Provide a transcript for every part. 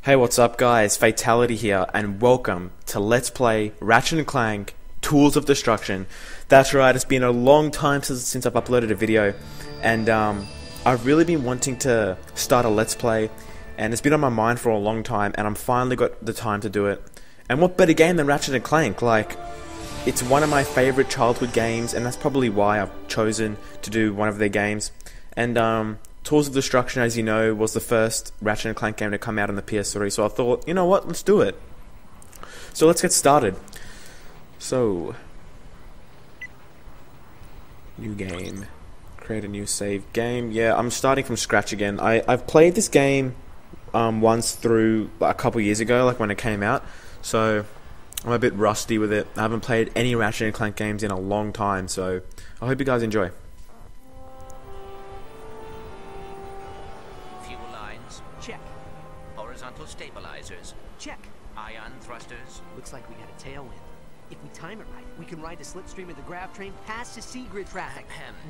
Hey, what's up guys, Fatality here, and welcome to Let's Play Ratchet and Clank Tools of Destruction. That's right, it's been a long time since I've uploaded a video, and I've really been wanting to start a Let's Play, and it's been on my mind for a long time, and I'm finally got the time to do it. And what better game than Ratchet and Clank? Like, it's one of my favorite childhood games, and that's probably why I've chosen to do one of their games. And Tools of Destruction, as you know, was the first Ratchet and Clank game to come out on the PS3, so I thought, you know what, let's do it. So let's get started. So, new game, create a new save game. Yeah, I'm starting from scratch again. I've played this game once through a couple years ago, like when it came out, so I'm a bit rusty with it. I haven't played any Ratchet and Clank games in a long time, so I hope you guys enjoy. Check. Horizontal stabilizers. Check. Ion thrusters. Looks like we got a tailwind. If we time it right, we can ride the slipstream of the grav train past the Seagrid traffic.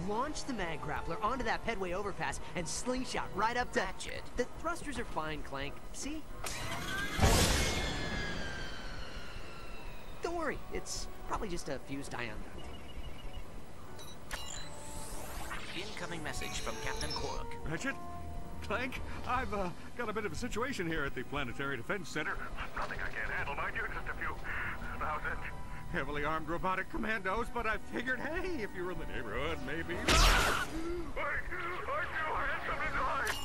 Launch the mag grappler onto that pedway overpass and slingshot right up to Ratchet. The thrusters are fine, Clank. See? Don't worry, it's probably just a fused ion duct. Incoming message from Captain Cork. Ratchet? Clank, I've got a bit of a situation here at the Planetary Defense Center. Nothing I can't handle, mind you, just a few thousand heavily armed robotic commandos, but I figured, hey, if you were in the neighborhood, maybe... Wait, aren't you handsome to die?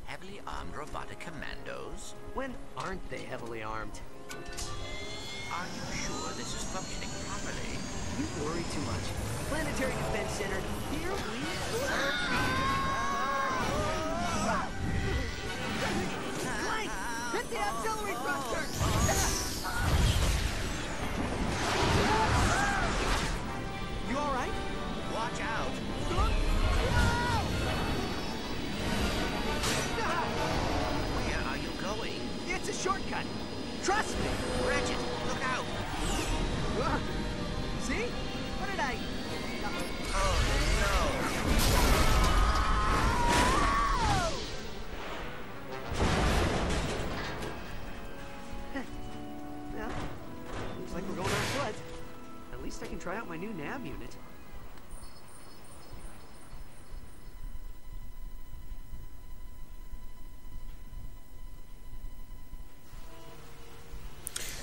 Heavily armed robotic commandos? When aren't they heavily armed? Are you sure this is functioning properly? You worry too much. Planetary Defense Center, here we go. Clank! Hit the auxiliary thruster! You alright? Watch out! Where are you going? It's a shortcut! Trust me! Ratchet, look out! See? What did I... Oh, no! Yeah, looks like we're going on foot. At least I can try out my new nav unit.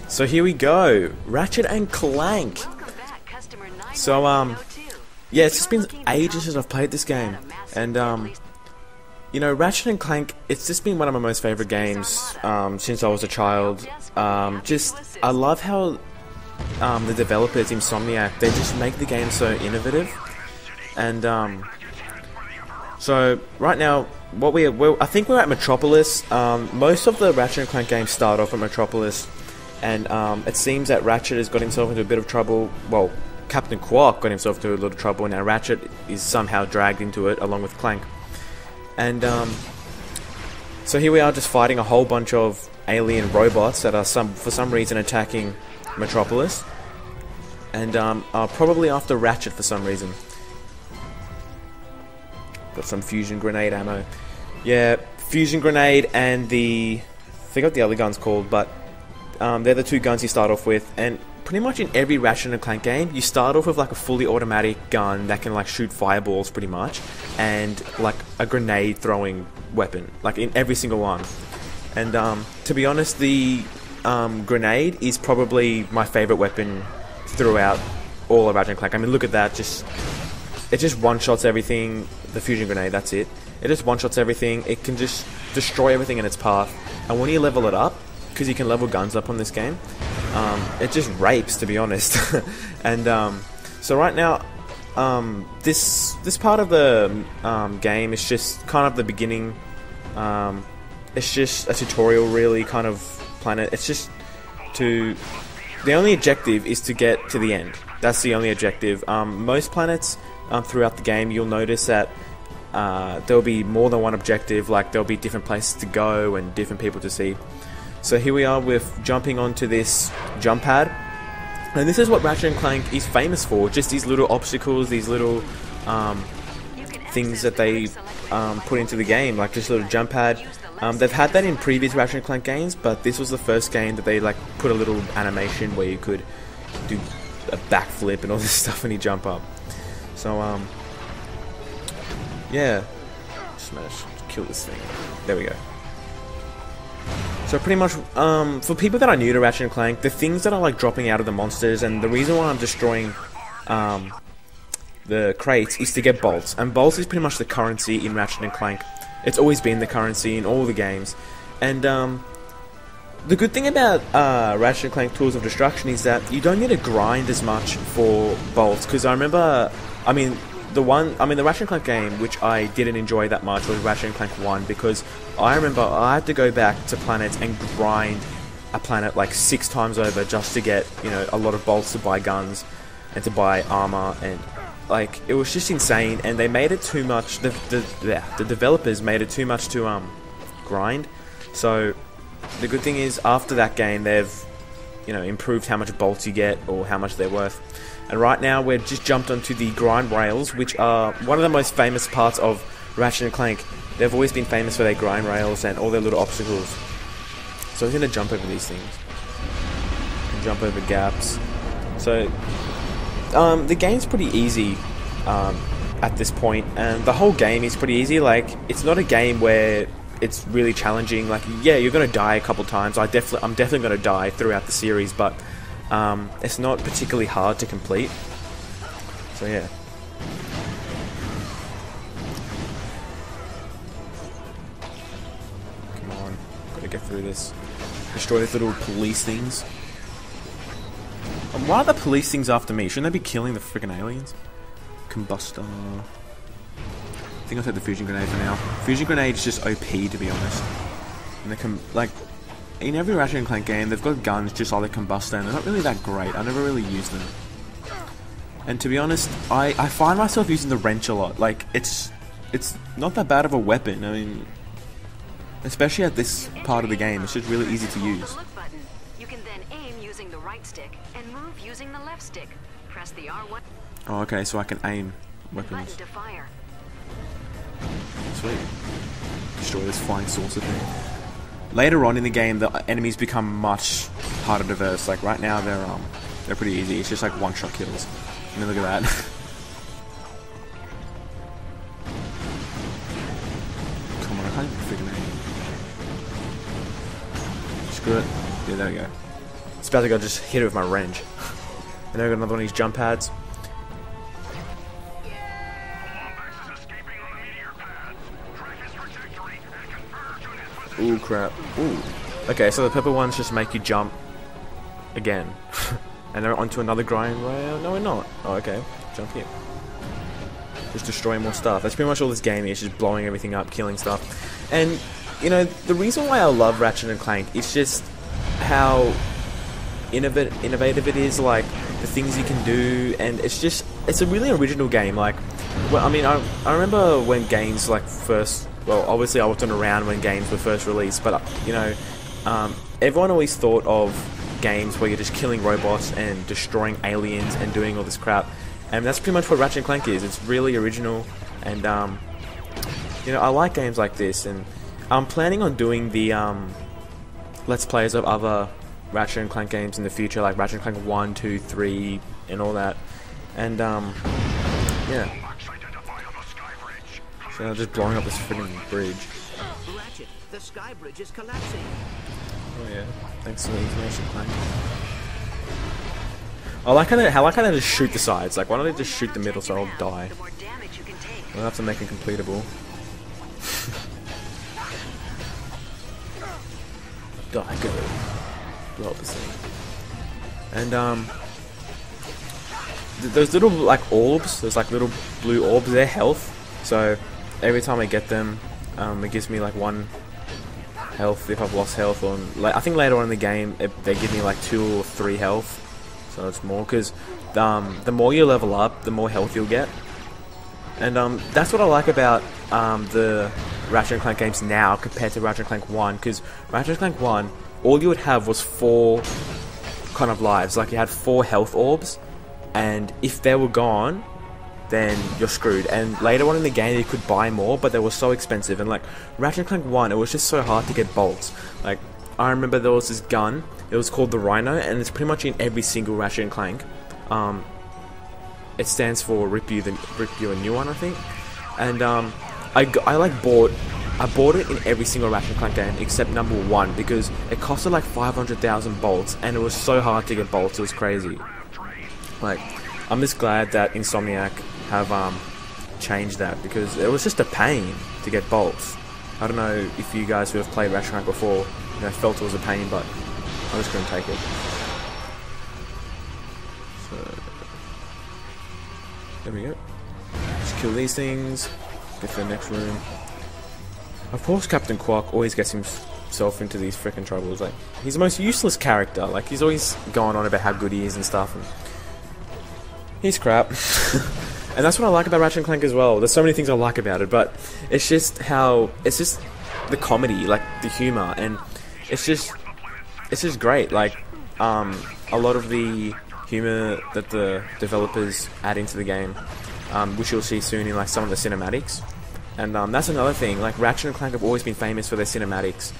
So here we go, Ratchet and Clank. So yeah, it's just been ages since I've played this game, and you know, Ratchet and Clank, it's just been one of my most favorite games since I was a child. I love how the developers, Insomniac, they just make the game so innovative. And so right now, I think we're at Metropolis. Most of the Ratchet and Clank games start off at Metropolis, and it seems that Ratchet has got himself into a bit of trouble. Well, Captain Quark got himself into a little trouble, and now Ratchet is somehow dragged into it along with Clank. And so here we are, just fighting a whole bunch of alien robots that are for some reason attacking Metropolis, and are probably after Ratchet for some reason. Got some fusion grenade ammo. Yeah, fusion grenade and I forgot the other gun's called, but they're the two guns you start off with. And pretty much in every Ratchet and Clank game, you start off with like a fully automatic gun that can like shoot fireballs pretty much, and like a grenade throwing weapon, like in every single one. And to be honest, the grenade is probably my favorite weapon throughout all of Ratchet and Clank. I mean, look at that, it just one-shots everything. The fusion grenade, that's it. It just one-shots everything. It can just destroy everything in its path. And when you level it up, because you can level guns up on this game, it just rapes, to be honest. And so right now, this part of the game is just kind of the beginning. It's just a tutorial, really, kind of planet. It's just the only objective is to get to the end. That's the only objective. Most planets throughout the game, you'll notice that there'll be more than one objective. Like, there'll be different places to go and different people to see. So here we are with jumping onto this jump pad, and this is what Ratchet and Clank is famous for, just these little obstacles, these little things that they put into the game, like this little jump pad. They've had that in previous Ratchet and Clank games, but this was the first game that they like put a little animation where you could do a backflip and all this stuff when you jump up. So yeah, smash, kill this thing. There we go. So pretty much, for people that are new to Ratchet and Clank, the things that are like dropping out of the monsters, and the reason why I'm destroying the crates is to get bolts, and bolts is pretty much the currency in Ratchet and Clank. It's always been the currency in all the games, and the good thing about Ratchet and Clank Tools of Destruction is that you don't need to grind as much for bolts, because I remember, the Ratchet and Clank game, which I didn't enjoy that much, was Ratchet and Clank 1, because I remember I had to go back to planets and grind a planet like 6 times over just to get, you know, a lot of bolts to buy guns and to buy armor, and like it was just insane. And they made it too much. The developers made it too much to grind. So the good thing is, after that game, they've, you know, improved how much bolts you get or how much they're worth. And right now we're just jumped onto the grind rails, which are one of the most famous parts of Ratchet and Clank. They've always been famous for their grind rails and all their little obstacles. So I'm going to jump over these things. And jump over gaps. So the game's pretty easy at this point, and the whole game is pretty easy. Like, it's not a game where it's really challenging. Like, yeah, you're going to die a couple times. I'm definitely going to die throughout the series, but it's not particularly hard to complete. So yeah. Come on, gotta get through this. Destroy these little police things. Why are the police things after me? Shouldn't they be killing the freaking aliens? Combustor. I think I'll take the fusion grenade for now. Fusion grenade is just OP, to be honest. And they can, like, in every Ratchet and Clank game, they've got guns just like the combustor, and they're not really that great. I never really use them. And to be honest, I find myself using the wrench a lot. Like, it's not that bad of a weapon. I mean, especially at this part of the game, it's just really easy to use. You can then aim using the right stick and move using the left stick. Press the R1. Oh, okay, so I can aim weapons. Button to fire. Sweet. Destroy this flying saucer thing. Later on in the game, the enemies become much harder to verse. Like right now, they're pretty easy. It's just like one-shot kills. I mean, look at that. Come on, I can't even figure it out. Screw it. Yeah, there we go. It's about to go just hit it with my wrench. And then I got another one of these jump pads. Ooh, crap. Ooh. Okay, so the purple ones just make you jump again. And then onto another grind rail. No, we're not. Oh, okay. Jump here. Just destroying more stuff. That's pretty much all this game is, just blowing everything up, killing stuff. And, you know, the reason why I love Ratchet and Clank is just how innovative it is, like, the things you can do, and it's a really original game. Like, well, I mean, I remember when games, like, first... Well, obviously I wasn't around when games were first released, but, you know, everyone always thought of games where you're just killing robots and destroying aliens and doing all this crap. And that's pretty much what Ratchet and Clank is. It's really original, and, you know, I like games like this, and I'm planning on doing the, Let's Plays of other Ratchet and Clank games in the future, like Ratchet and Clank 1, 2, 3, and all that. And, yeah. So just blowing up this freaking bridge. Ratchet, the sky bridge is collapsing. Oh yeah, thanks for the information, Clank. I like how they just shoot the sides. Like, why don't they just shoot the middle so I'll die? I'll have to make it completable. Die, go. Blow up this thing. And those little like orbs, those like little blue orbs, they're health. So every time I get them, it gives me like 1 health if I've lost health. Or I think later on in the game, they give me like 2 or 3 health. So it's more, because the more you level up, the more health you'll get. And that's what I like about the Ratchet and Clank games now compared to Ratchet and Clank 1. Because Ratchet and Clank 1, all you would have was 4 kind of lives. Like, you had 4 health orbs, and if they were gone, then you're screwed. And later on in the game, you could buy more, but they were so expensive. And like Ratchet and Clank 1, it was just so hard to get bolts. Like I remember there was this gun. It was called the Rhino, and it's pretty much in every single Ratchet and Clank. It stands for rip you a new one, I think. And I bought it in every single Ratchet and Clank game except number 1 because it costed like 500,000 bolts, and it was so hard to get bolts. It was crazy. Like, I'm just glad that Insomniac have changed that, because it was just a pain to get bolts. I don't know if you guys who have played Ratchet and Clank before, felt it was a pain, but I just couldn't take it. So there we go. Just kill these things. Get to the next room. Of course, Captain Quark always gets himself into these frickin' troubles. Like, he's the most useless character. Like, he's always going on about how good he is and stuff. And he's crap. And that's what I like about Ratchet and Clank as well. There's so many things I like about it, but it's just the comedy, like the humor, and it's just great. Like, a lot of the humor that the developers add into the game, which you'll see soon in like some of the cinematics. And that's another thing. Like, Ratchet and Clank have always been famous for their cinematics.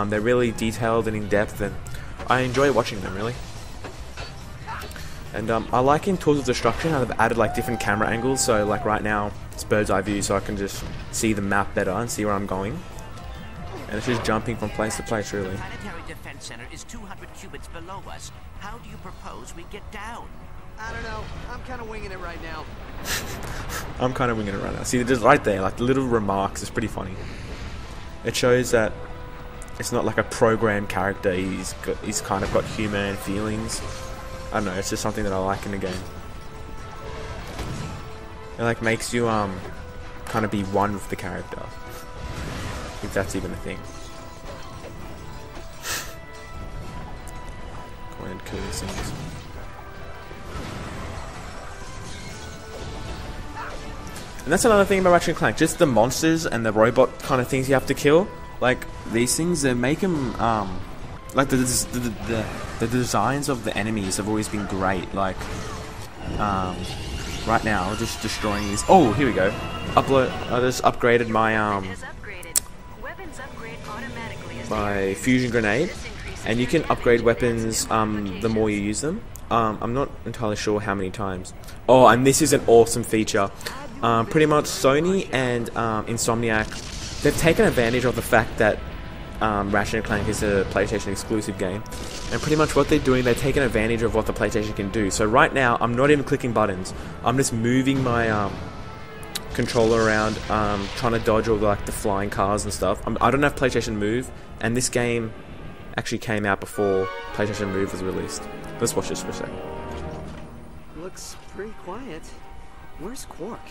They're really detailed and in depth, and I enjoy watching them, really. And I like in Tools of Destruction how they've added like different camera angles. So like right now it's bird's eye view, so I can just see the map better and see where I'm going. And it's just jumping from place to place, really. The Planetary Defense Center is 200 cubits below us. How do you propose we get down? I don't know. I'm kind of winging it right now. I'm kind of winging it right now. See, just right there, like the little remarks, it's pretty funny. It shows that it's not like a programmed character. He's kind of got humor and feelings. I don't know. It's just something that I like in the game. It like makes you kind of be one with the character, if that's even a thing. Go ahead and kill these things. And that's another thing about Ratchet and Clank, just the monsters and the robot kind of things you have to kill. Like, these things, they make them, like, the designs of the enemies have always been great. Like, right now, just destroying these. Oh, here we go. I just upgraded my fusion grenade. And you can upgrade weapons, the more you use them. I'm not entirely sure how many times. Oh, and this is an awesome feature. Pretty much Sony and Insomniac, they've taken advantage of the fact that Ratchet and Clank is a PlayStation exclusive game, and pretty much what they're doing, they're taking advantage of what the PlayStation can do. So right now, I'm not even clicking buttons. I'm just moving my controller around, trying to dodge all the flying cars and stuff. I don't have PlayStation Move, and this game actually came out before PlayStation Move was released. Let's watch this for a second. Looks pretty quiet. Where's Quark?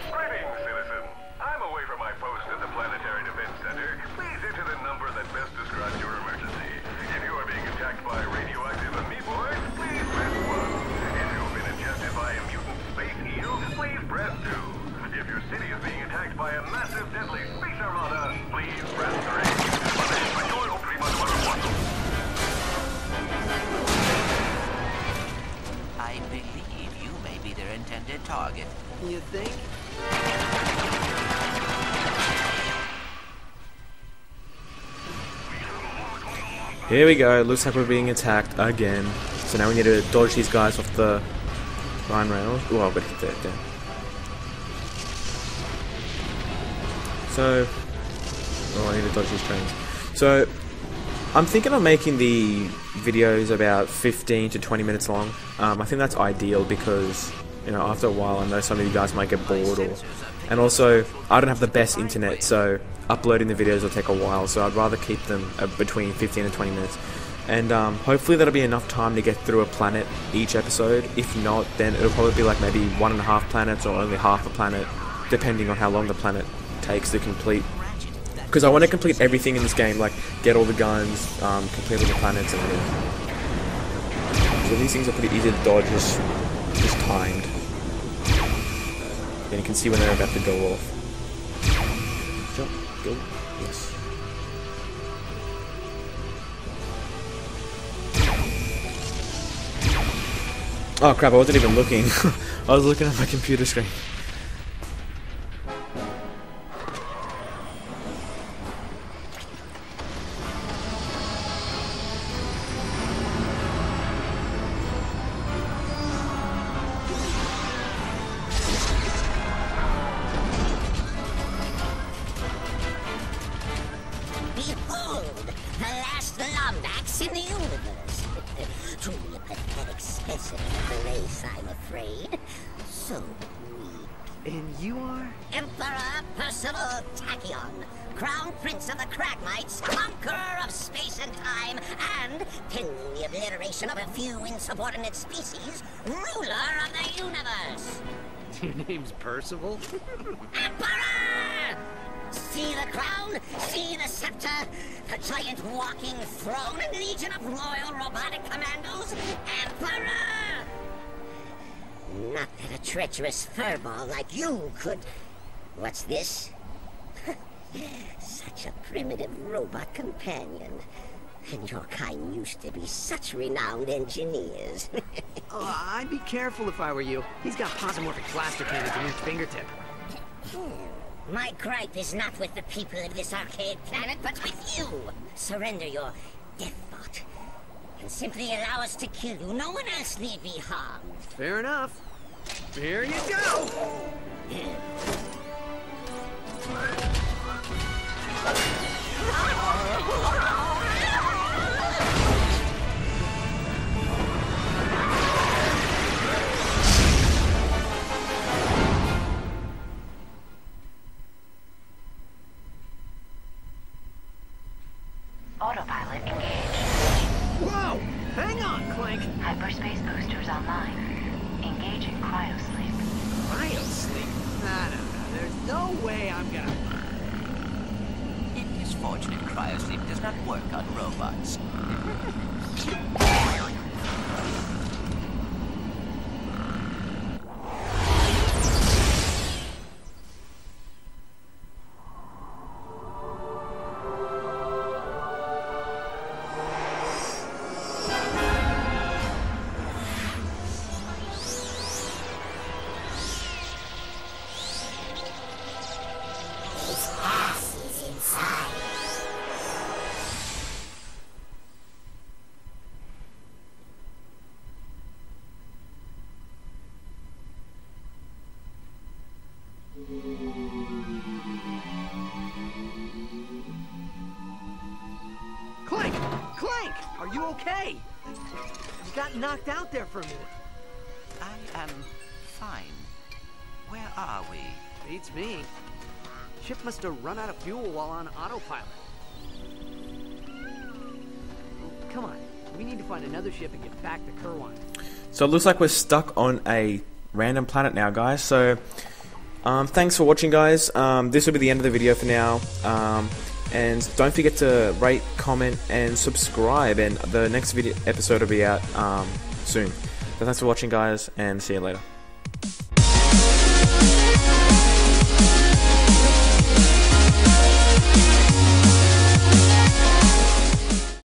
Greetings, citizen. I'm away from my post at the Planetary Defense Center. Please enter the number that best describes your emergency. If you are being attacked by radioactive amoeboids, please press 1. If you've been ingested by a mutant space eel, please press 2. If your city is being attacked by a massive deadly space armada, please press 3. I believe you may be their intended target. You think? Here we go. Looks like we're being attacked again. So now we need to dodge these guys off the line rails. Oh, I've got to hit that down. So, I need to dodge these trains. So, I'm thinking of making the videos about 15 to 20 minutes long. I think that's ideal because, after a while I know some of you guys might get bored, and also I don't have the best internet, so uploading the videos will take a while, so I'd rather keep them between 15 and 20 minutes. And hopefully that'll be enough time to get through a planet each episode. If not, then it'll probably be like maybe 1.5 planets or only half a planet, depending on how long the planet takes to complete. Because I want to complete everything in this game, like get all the guns, complete all the planets and everything. So these things are pretty easy to dodge, just timed. And you can see when they're about to go off. Jump, go, yes. Oh crap, I wasn't even looking. I was looking at my computer screen. Behold, the last Lombax in the universe. Truly a pathetic specimen of the race, I'm afraid. So weak. And you are? Emperor Percival Tachyon, Crown Prince of the Cragmites, conqueror of space and time, and, pending the obliteration of a few insubordinate species, ruler of the universe. Your name's Percival? Emperor! See the crown, see the scepter, the giant walking throne and legion of royal robotic commandos, Emperor! Not that a treacherous furball like you could... What's this? Such a primitive robot companion. And your kind used to be such renowned engineers. Oh, I'd be careful if I were you. He's got posomorphic blaster cannons in each fingertip. My gripe is not with the people of this archaic planet, but with you. Surrender your death thought, and simply allow us to kill you. No one else need be harmed. Fair enough. Here you go! Autopilot engaged. Whoa! Hang on, Clank! Hyperspace boosters online. Engaging cryosleep. Cryosleep? Nah, there's no way I'm gonna... It is fortunate cryosleep does not work on robots. Clank! Clank! Are you okay? You got knocked out there for a minute. I am fine. Where are we? Beats me. Ship must have run out of fuel while on autopilot. Come on. We need to find another ship and get back to Kerwan. So it looks like we're stuck on a random planet now, guys. So thanks for watching, guys. This will be the end of the video for now. And don't forget to rate, comment, and subscribe. And the next episode will be out soon. So thanks for watching, guys, and see you later.